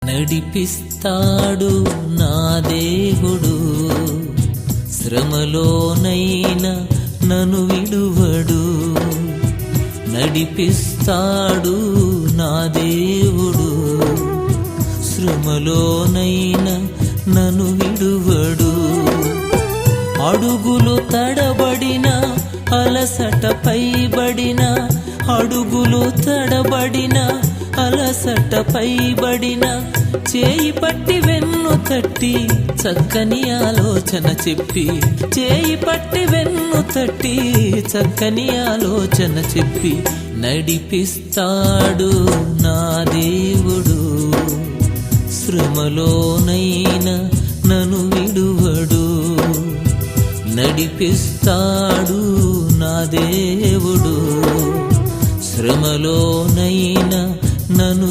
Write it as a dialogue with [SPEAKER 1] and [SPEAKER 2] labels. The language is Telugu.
[SPEAKER 1] నడిపిస్తాడు నా దేవుడు, శ్రమలోనైనా నన్ను విడువడు. నడిపిస్తాడు నా దేవుడు, శ్రమలోనైనా నన్ను విడువడు. అడుగులు తడబడిన అలసట పైబడిన, అడుగులు తడబడిన అలసట పైబడిన, చేయి పట్టి వెన్ను తట్టి చక్కని ఆలోచన చెప్పి, చేయి పట్టి వెన్ను తట్టి చక్కని ఆలోచన చెప్పి, నడిపిస్తాడు నా దేవుడు, శ్రమలోనైనా నన్ను విడువడు. నడిపిస్తాడు నా దేవుడు, శ్రమలోనైనా నన్ను